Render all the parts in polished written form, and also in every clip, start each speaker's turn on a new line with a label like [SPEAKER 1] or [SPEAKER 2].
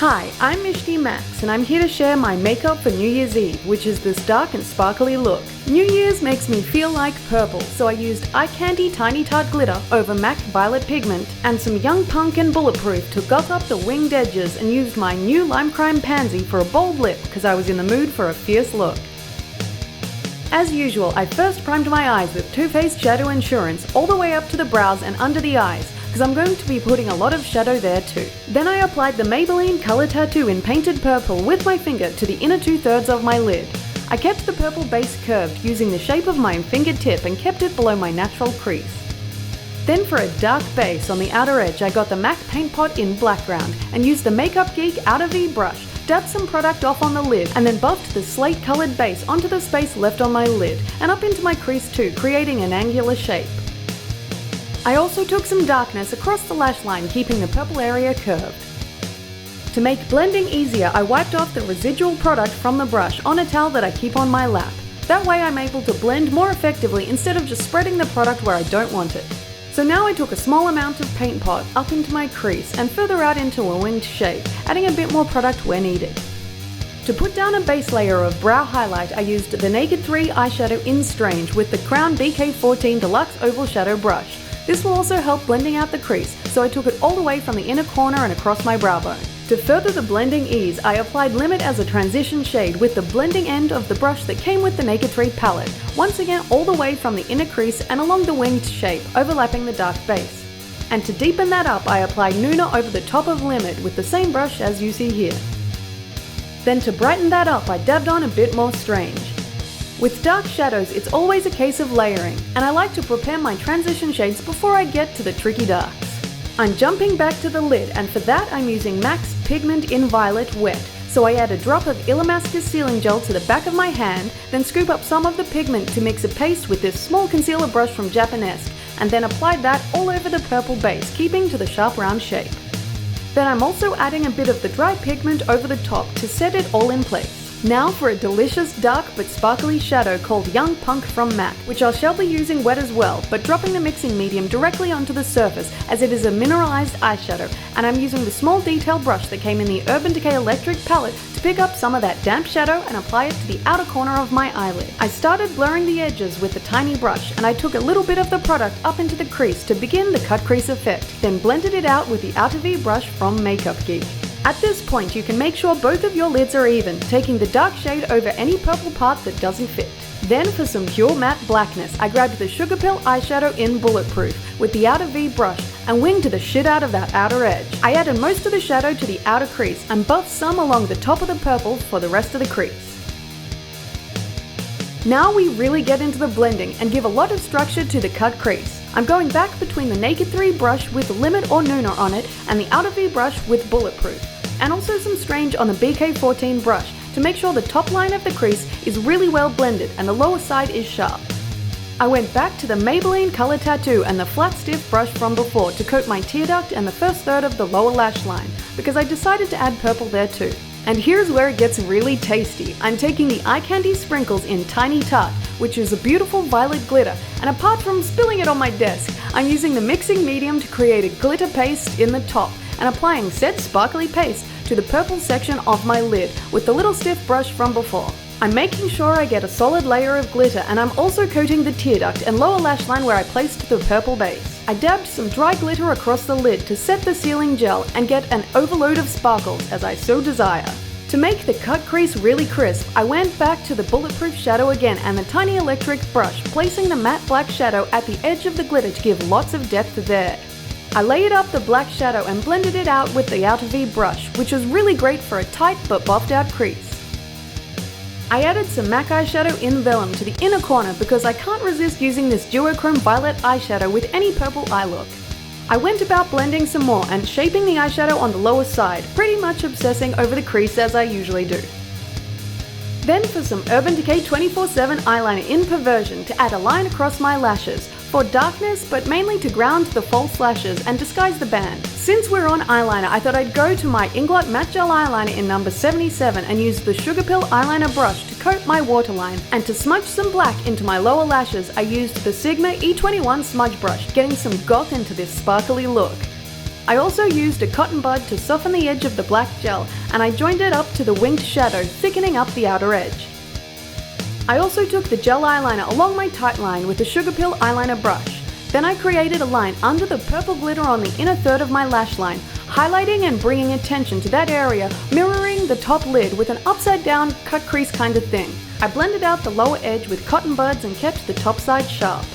[SPEAKER 1] Hi, I'm Mishti Max and I'm here to share my makeup for New Year's Eve, which is this dark and sparkly look. New Year's makes me feel like purple, so I used Eye Candy Tiny Tart Glitter over MAC Violet Pigment and some Young Punk and Bulletproof to goth up the winged edges, and used my new Lime Crime Pansy for a bold lip because I was in the mood for a fierce look. As usual, I first primed my eyes with Too Faced Shadow Insurance all the way up to the brows and under the eyes, because I'm going to be putting a lot of shadow there too. Then I applied the Maybelline Color Tattoo in Painted Purple with my finger to the inner 2/3 of my lid. I kept the purple base curved using the shape of my fingertip and kept it below my natural crease. Then for a dark base on the outer edge, I got the MAC Paint Pot in Blackground and used the Makeup Geek Outer V brush, dabbed some product off on the lid, and then buffed the slate coloured base onto the space left on my lid and up into my crease too, creating an angular shape. I also took some darkness across the lash line, keeping the purple area curved. To make blending easier, I wiped off the residual product from the brush on a towel that I keep on my lap. That way I'm able to blend more effectively instead of just spreading the product where I don't want it. So now I took a small amount of Paint Pot up into my crease and further out into a winged shape, adding a bit more product where needed. To put down a base layer of brow highlight, I used the Naked 3 eyeshadow in Strange with the Crown BK14 Deluxe Oval Shadow Brush. This will also help blending out the crease, so I took it all the way from the inner corner and across my brow bone. To further the blending ease, I applied Limit as a transition shade with the blending end of the brush that came with the Naked 3 palette, once again all the way from the inner crease and along the winged shape, overlapping the dark base. And to deepen that up, I applied Nuna over the top of Limit with the same brush as you see here. Then to brighten that up, I dabbed on a bit more Strange. With dark shadows, it's always a case of layering, and I like to prepare my transition shades before I get to the tricky darks. I'm jumping back to the lid, and for that I'm using MAC's Pigment in Violet Wet, so I add a drop of Illamasqua Sealing Gel to the back of my hand, then scoop up some of the pigment to mix a paste with this small concealer brush from Japanesque, and then applied that all over the purple base, keeping to the sharp round shape. Then I'm also adding a bit of the dry pigment over the top to set it all in place. Now for a delicious dark but sparkly shadow called Young Punk from MAC, which I shall be using wet as well, but dropping the mixing medium directly onto the surface as it is a mineralized eyeshadow, and I'm using the small detail brush that came in the Urban Decay Electric palette to pick up some of that damp shadow and apply it to the outer corner of my eyelid. I started blurring the edges with the tiny brush, and I took a little bit of the product up into the crease to begin the cut crease effect, then blended it out with the Outer V brush from Makeup Geek. At this point, you can make sure both of your lids are even, taking the dark shade over any purple part that doesn't fit. Then for some pure matte blackness, I grabbed the Sugarpill eyeshadow in Bulletproof with the Outer V brush and winged the shit out of that outer edge. I added most of the shadow to the outer crease and buffed some along the top of the purple for the rest of the crease. Now we really get into the blending and give a lot of structure to the cut crease. I'm going back between the Naked 3 brush with Limit or Nuna on it and the Outer V brush with Bulletproof, and also some Strange on the BK14 brush to make sure the top line of the crease is really well blended and the lower side is sharp. I went back to the Maybelline Color Tattoo and the flat stiff brush from before to coat my tear duct and the first third of the lower lash line, because I decided to add purple there too. And here's where it gets really tasty. I'm taking the Eye Candy Sprinkles in Tiny Tart, which is a beautiful violet glitter, and apart from spilling it on my desk, I'm using the mixing medium to create a glitter paste in the top, and applying said sparkly paste to the purple section of my lid with the little stiff brush from before. I'm making sure I get a solid layer of glitter, and I'm also coating the tear duct and lower lash line where I placed the purple base. I dabbed some dry glitter across the lid to set the sealing gel and get an overload of sparkles as I so desire. To make the cut crease really crisp, I went back to the Bulletproof shadow again and the tiny electric brush, placing the matte black shadow at the edge of the glitter to give lots of depth there. I layered up the black shadow and blended it out with the Outer V brush, which was really great for a tight but buffed out crease. I added some MAC eyeshadow in Vellum to the inner corner because I can't resist using this duochrome violet eyeshadow with any purple eye look. I went about blending some more and shaping the eyeshadow on the lower side, pretty much obsessing over the crease as I usually do. Then for some Urban Decay 24/7 eyeliner in Perversion to add a line across my lashes, for darkness but mainly to ground the false lashes and disguise the band. Since we're on eyeliner, I thought I'd go to my Inglot Matte Gel Eyeliner in number 77 and use the Sugarpill eyeliner brush to coat my waterline, and to smudge some black into my lower lashes I used the Sigma E21 smudge brush, getting some goth into this sparkly look. I also used a cotton bud to soften the edge of the black gel, and I joined it up to the winged shadow, thickening up the outer edge. I also took the gel eyeliner along my tight line with a Sugarpill eyeliner brush. Then I created a line under the purple glitter on the inner third of my lash line, highlighting and bringing attention to that area, mirroring the top lid with an upside down cut crease kind of thing. I blended out the lower edge with cotton buds and kept the top side sharp.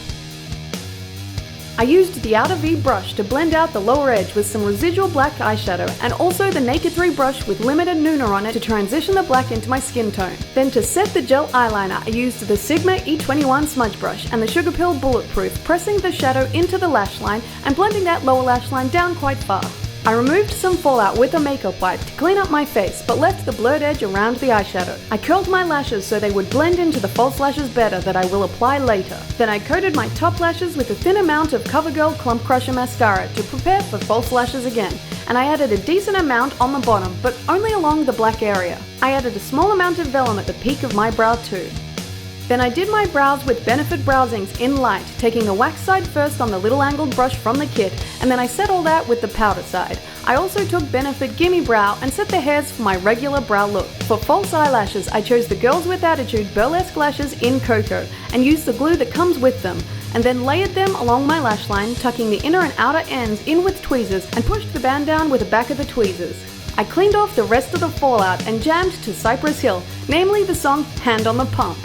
[SPEAKER 1] I used the outer V brush to blend out the lower edge with some residual black eyeshadow, and also the Naked 3 brush with limited Nooner on it to transition the black into my skin tone. Then to set the gel eyeliner, I used the Sigma E21 smudge brush and the Sugarpill Bulletproof, pressing the shadow into the lash line and blending that lower lash line down quite far. I removed some fallout with a makeup wipe to clean up my face, but left the blurred edge around the eyeshadow. I curled my lashes so they would blend into the false lashes better that I will apply later. Then I coated my top lashes with a thin amount of CoverGirl Clump Crusher mascara to prepare for false lashes again, and I added a decent amount on the bottom, but only along the black area. I added a small amount of vellum at the peak of my brow too. Then I did my brows with Benefit Brows Inks in light, taking the wax side first on the little angled brush from the kit, and then I set all that with the powder side. I also took Benefit Gimme Brow and set the hairs for my regular brow look. For false eyelashes, I chose the Girls With Attitude Burlesque Lashes in Cocoa, and used the glue that comes with them, and then layered them along my lash line, tucking the inner and outer ends in with tweezers, and pushed the band down with the back of the tweezers. I cleaned off the rest of the fallout and jammed to Cypress Hill, namely the song Hand on the Pump.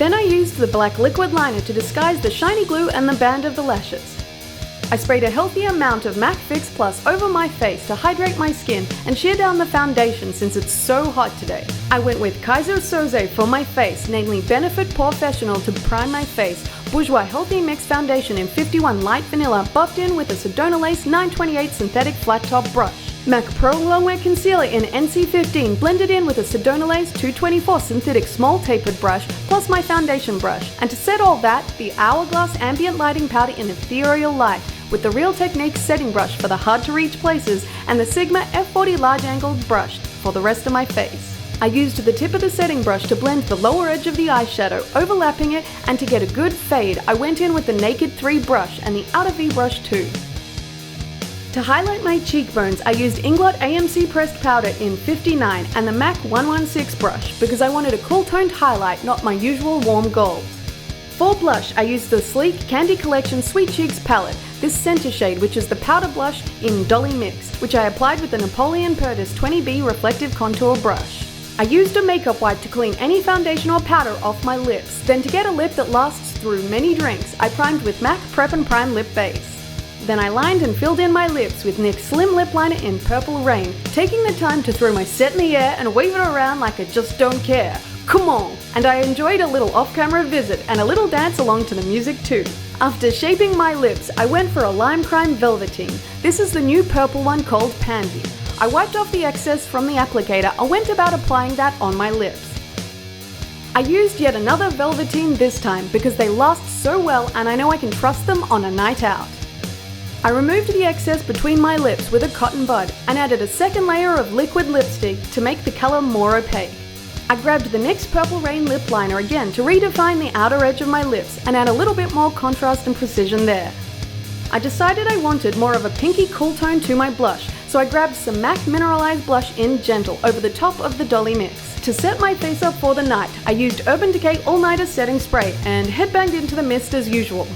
[SPEAKER 1] Then I used the black liquid liner to disguise the shiny glue and the band of the lashes. I sprayed a healthy amount of MAC Fix Plus over my face to hydrate my skin and sheer down the foundation since it's so hot today. I went with Kaiser Soze for my face, namely Benefit Professional to prime my face, Bourjois Healthy Mix Foundation in 51 Light Vanilla buffed in with a Sedona Lace 928 synthetic flat top brush. MAC Pro Longwear Concealer in NC15 blended in with a Sedona Lace 224 synthetic small tapered brush plus my foundation brush. And to set all that, the Hourglass Ambient Lighting Powder in Ethereal Light with the Real Techniques setting brush for the hard to reach places and the Sigma F40 large angled brush for the rest of my face. I used the tip of the setting brush to blend the lower edge of the eyeshadow, overlapping it, and to get a good fade, I went in with the Naked 3 brush and the outer V brush too. To highlight my cheekbones, I used Inglot AMC Pressed Powder in 59 and the MAC 116 brush because I wanted a cool toned highlight, not my usual warm gold. For blush, I used the sleek Candy Collection Sweet Cheeks palette, this center shade which is the powder blush in Dolly Mix, which I applied with the Napoleon Purtis 20B reflective contour brush. I used a makeup wipe to clean any foundation or powder off my lips. Then to get a lip that lasts through many drinks, I primed with MAC Prep and Prime Lip Base. Then I lined and filled in my lips with NYX Slim Lip Liner in Purple Rain, taking the time to throw my set in the air and wave it around like I just don't care. Come on! And I enjoyed a little off-camera visit and a little dance along to the music too. After shaping my lips, I went for a Lime Crime Velveteen. This is the new purple one called Pansy. I wiped off the excess from the applicator and went about applying that on my lips. I used yet another Velveteen this time because they last so well and I know I can trust them on a night out. I removed the excess between my lips with a cotton bud and added a second layer of liquid lipstick to make the colour more opaque. I grabbed the NYX Purple Rain lip liner again to redefine the outer edge of my lips and add a little bit more contrast and precision there. I decided I wanted more of a pinky cool tone to my blush, so I grabbed some MAC Mineralized Blush in Gentle over the top of the Dolly Mix. To set my face up for the night, I used Urban Decay All Nighter Setting Spray and headbanged into the mist as usual.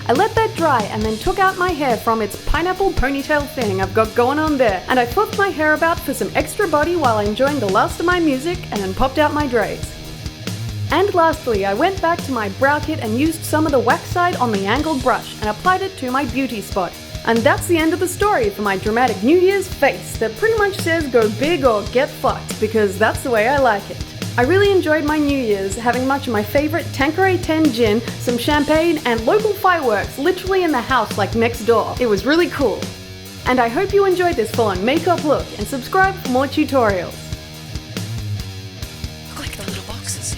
[SPEAKER 1] I let that dry and then took out my hair from its pineapple ponytail thing I've got going on there, and I flipped my hair about for some extra body while enjoying the last of my music and then popped out my drays. And lastly, I went back to my brow kit and used some of the wax side on the angled brush and applied it to my beauty spot. And that's the end of the story for my dramatic New Year's face that pretty much says go big or get fucked, because that's the way I like it. I really enjoyed my New Year's, having much of my favourite Tanqueray 10 gin, some champagne, and local fireworks literally in the house like next door. It was really cool. And I hope you enjoyed this full-on makeup look and subscribe for more tutorials.
[SPEAKER 2] Click the little boxes.